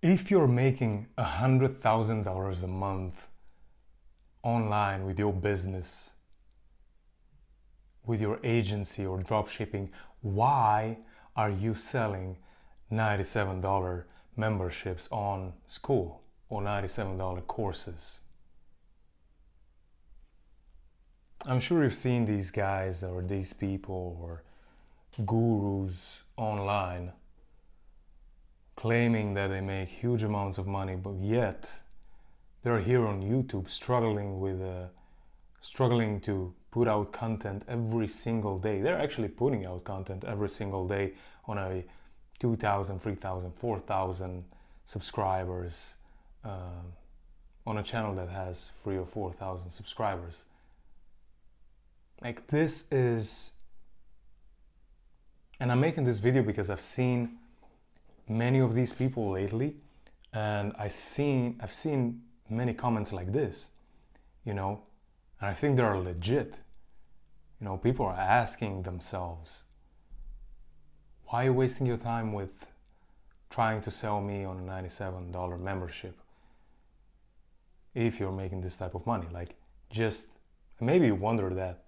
If you're making $100,000 a month online with your business, with your agency or dropshipping, why are you selling $97 memberships on school or $97 courses? I'm sure you've seen these guys or these people or gurus online claiming that they make huge amounts of money, but yet they're here on YouTube struggling to put out content every single day. They're actually putting out content every single day on a 2,000, 3,000, 4,000 subscribers on a channel that has 3 or 4,000 subscribers. Like, this is, and I'm making this video because I've seen many of these people lately, and I've seen many comments like this, and I think they're legit. People are asking themselves, why are you wasting your time with trying to sell me on a $97 membership if you're making this type of money? Like, just maybe you wondered that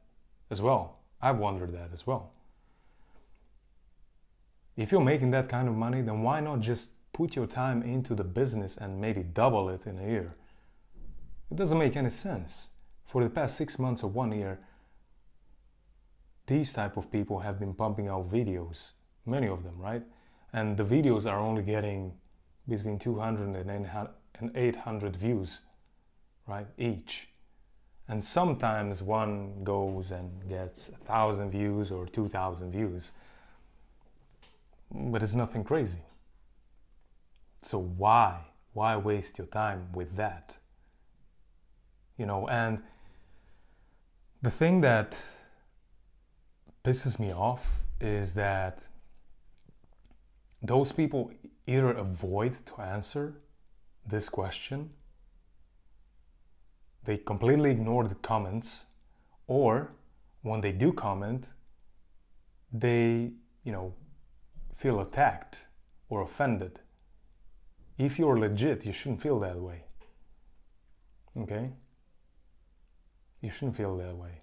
as well. I've wondered that as well. If you're making that kind of money, then why not just put your time into the business and maybe double it in a year? It doesn't make any sense. For the past 6 months or 1 year, these type of people have been pumping out videos, many of them, right? And the videos are only getting between 200 and 800 views, right, each. And sometimes one goes and gets 1,000 views or 2,000 views, but it's nothing crazy. So why waste your time with that? And the thing that pisses me off is that those people either avoid to answer this question, they completely ignore the comments, or when they do comment, they, feel attacked or offended. If you're legit, you shouldn't feel that way. Okay? You shouldn't feel that way.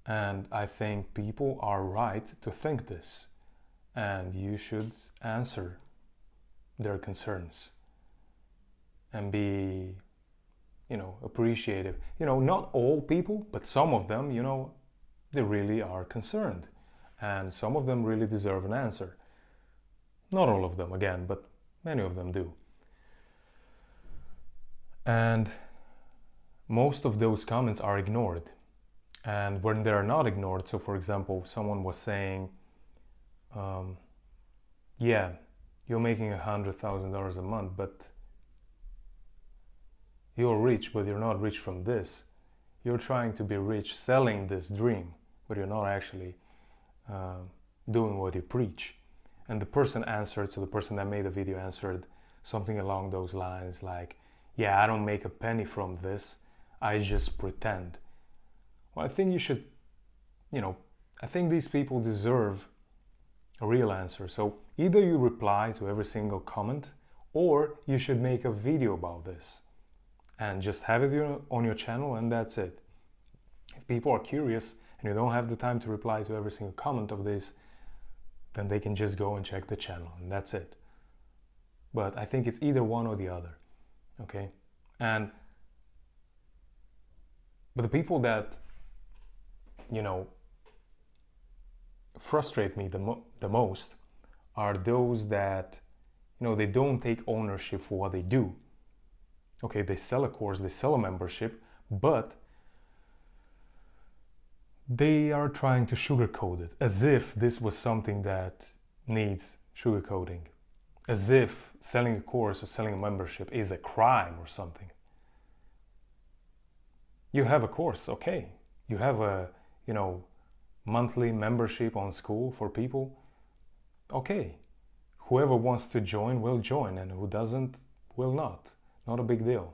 And I think people are right to think this, and you should answer their concerns and be, appreciative. Not all people, but some of them, they really are concerned, and some of them really deserve an answer. Not all of them, again, but many of them do. And most of those comments are ignored. And when they're not ignored, so for example, someone was saying, yeah, you're making $100,000 a month, but you're rich, but you're not rich from this. You're trying to be rich selling this dream, but you're not actually doing what you preach. And the person answered, so the person that made the video answered something along those lines like, yeah, I don't make a penny from this, I just pretend. Well, I think you should, I think these people deserve a real answer. So either you reply to every single comment, or you should make a video about this and just have it on your channel, and that's it. If people are curious and you don't have the time to reply to every single comment of this, then they can just go and check the channel, and that's it. But I think it's either one or the other, okay? But the people that, frustrate me the most are those that, they don't take ownership for what they do. Okay, they sell a course, they sell a membership, but they are trying to sugarcoat it as if this was something that needs sugarcoating, as if selling a course or selling a membership is a crime or something. You have a course, okay. You have a, monthly membership on school for people, okay. Whoever wants to join will join, and who doesn't will not. Not a big deal.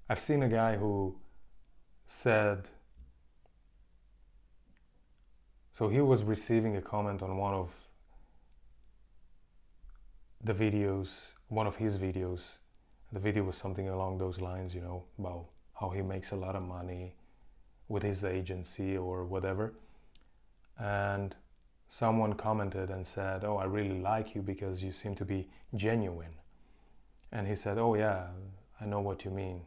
I've seen a guy who said, so he was receiving a comment on one of the videos, one of his videos, the video was something along those lines, about how he makes a lot of money with his agency or whatever. And someone commented and said, "Oh, I really like you because you seem to be genuine." And he said, "Oh yeah, I know what you mean."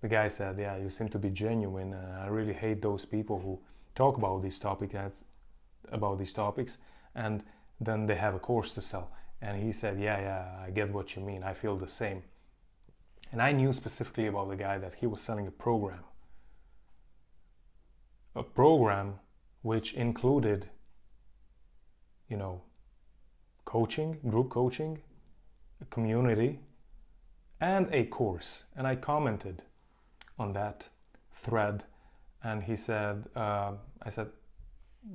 The guy said, "Yeah, you seem to be genuine. I really hate those people who talk about these topics, and then they have a course to sell." And he said, yeah, I get what you mean. I feel the same." And I knew specifically about the guy that he was selling a program which included, coaching, group coaching, a community, and a course. And I commented on that thread, and he said, I said,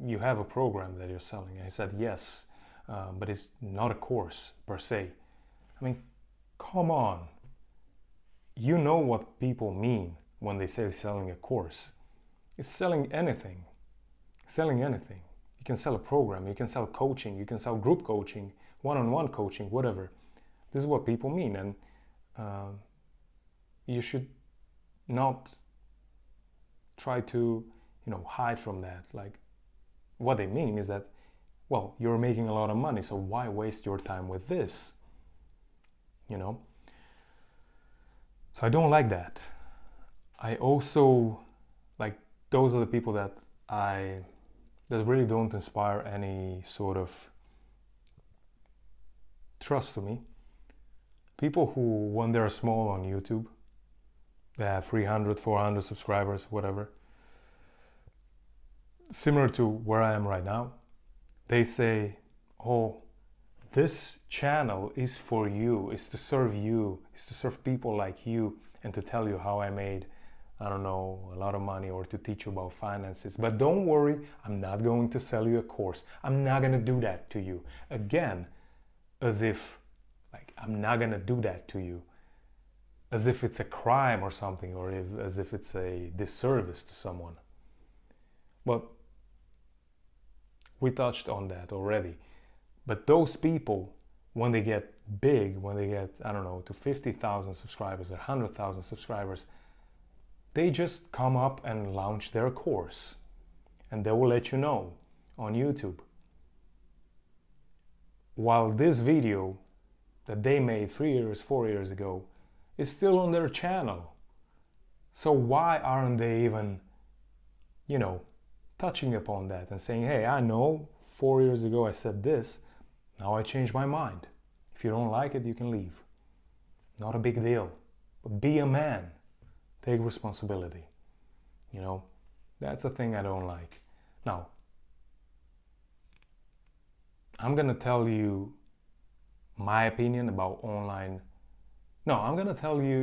"You have a program that you're selling?" And he said, "Yes, but it's not a course per se." I mean, come on. You know what people mean when they say selling a course. It's selling anything. You can sell a program, you can sell coaching, you can sell group coaching, one-on-one coaching, whatever. This is what people mean, and you should not try to, hide from that. Like, what they mean is that, well, you're making a lot of money, so why waste your time with this? So I don't like that. I also, like, those are the people that really don't inspire any sort of trust to me. People who, when they're small on YouTube, they have 300, 400 subscribers, whatever, similar to where I am right now, they say, "Oh, this channel is for you, is to serve you, is to serve people like you, and to tell you how I made, I don't know, a lot of money, or to teach you about finances. But don't worry, I'm not going to sell you a course. I'm not going to do that to you." Again, as if, like, I'm not going to do that to you. As if it's a crime or something, or as if it's a disservice to someone. But we touched on that already. But those people, when they get big, when they get, I don't know, to 50,000 subscribers or 100,000 subscribers, they just come up and launch their course. And they will let you know on YouTube. While this video that they made 3 years, 4 years ago is still on their channel. So why aren't they even, touching upon that and saying, "Hey, I know 4 years ago I said this, now I changed my mind. If you don't like it, you can leave. Not a big deal. But be a man. Take responsibility." That's a thing I don't like. Now, I'm going to tell you my opinion about online. No, I'm going to tell you,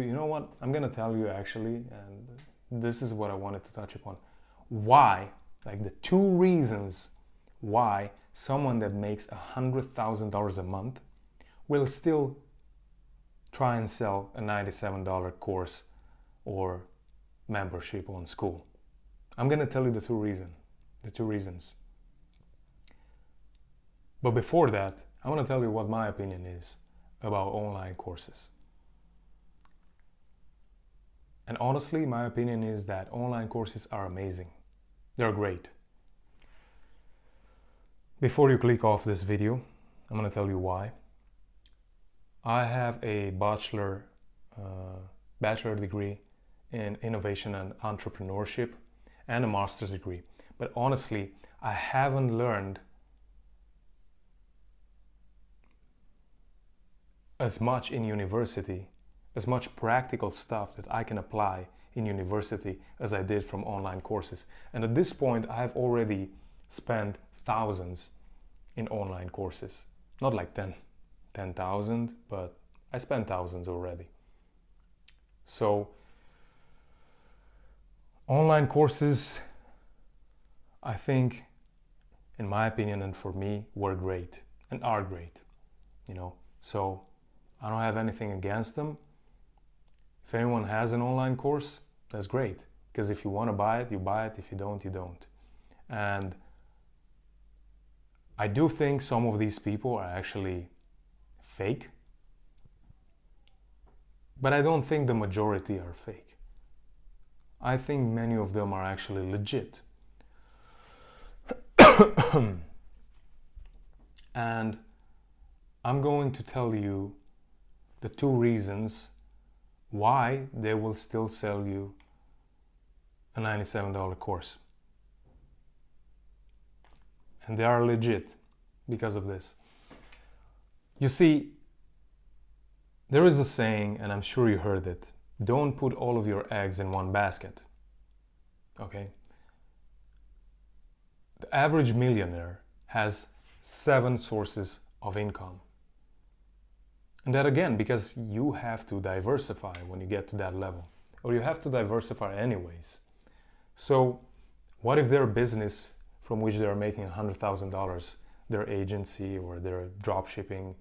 I'm going to tell you actually, and this is what I wanted to touch upon. Why, like the 2 reasons why someone that makes $100,000 a month will still try and sell a $97 course or membership on school. I'm going to tell you the two reasons. But before that, I want to tell you what my opinion is about online courses. And honestly, my opinion is that online courses are amazing. They're great. Before you click off this video, I'm going to tell you why. I have a bachelor degree in innovation and entrepreneurship and a master's degree. But honestly, I haven't learned as much in university, as much practical stuff that I can apply in university as I did from online courses. And at this point, I have already spent thousands in online courses. Not like 10,000, but I spent thousands already. So online courses, I think, in my opinion and for me, were great and are great, So I don't have anything against them. If anyone has an online course, that's great. Because if you want to buy it, you buy it. If you don't, you don't. And I do think some of these people are actually fake, but I don't think the majority are fake. I think many of them are actually legit. And I'm going to tell you the 2 reasons why they will still sell you a $97 course. And they are legit because of this. You see, there is a saying, and I'm sure you heard it, don't put all of your eggs in one basket. Okay? The average millionaire has 7 sources of income. And that again, because you have to diversify when you get to that level, or you have to diversify anyways. So what if their business from which they're making $100,000, their agency or their dropshipping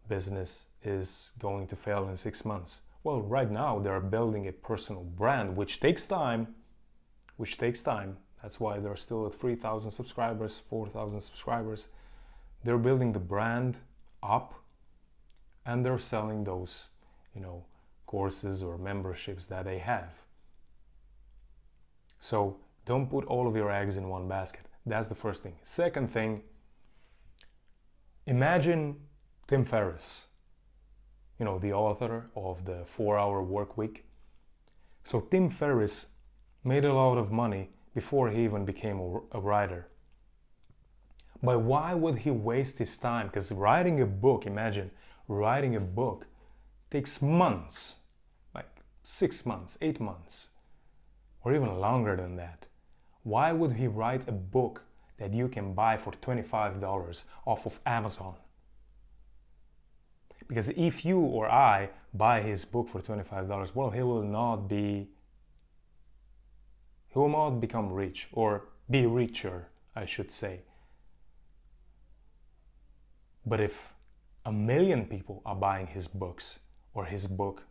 business is going to fail in 6 months? Well, right now they're building a personal brand, which takes time. That's why they're still at 3,000 subscribers, 4,000 subscribers. They're building the brand up, and they're selling those, courses or memberships that they have. So don't put all of your eggs in one basket. That's the first thing. Second thing, imagine Tim Ferriss, the author of the 4-Hour Workweek. So Tim Ferriss made a lot of money before he even became a writer. But why would he waste his time? Because writing a book, imagine, writing a book takes months, like 6 months, 8 months, or even longer than that. Why would he write a book that you can buy for $25 off of Amazon? Because if you or I buy his book for $25, well, he will not become rich, or be richer, I should say. But if 1 million people are buying his books or his book,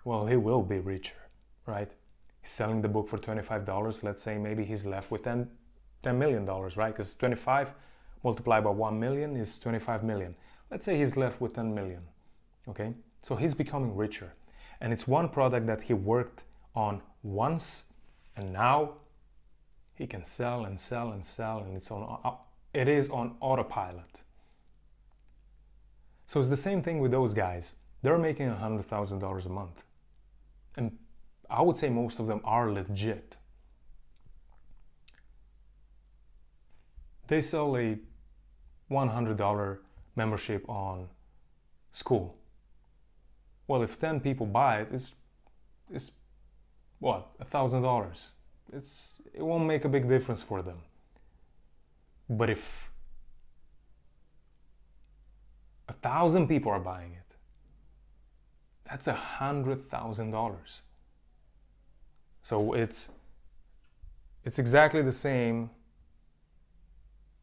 well, he will be richer, right? He's selling the book for $25. Let's say maybe he's left with $10 million, right? Because 25 multiplied by 1 million is 25 million. Let's say he's left with 10 million, okay? So he's becoming richer. And it's one product that he worked on once, and now he can sell and sell and sell, and it is on autopilot. So it's the same thing with those guys. They're making $100,000 a month. And I would say most of them are legit. They sell a $100 membership on school. Well, if 10 people buy it, it's what, $1,000. It won't make a big difference for them. But if 1,000 people are buying it, that's $100,000. So it's exactly the same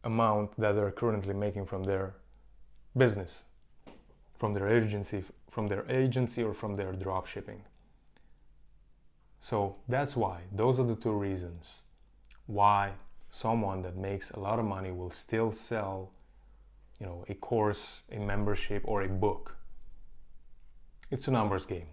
amount that they're currently making from their business, from their agency or from their drop shipping. So that's why, those are the 2 reasons why someone that makes a lot of money will still sell, a course, a membership, or a book. It's a numbers game.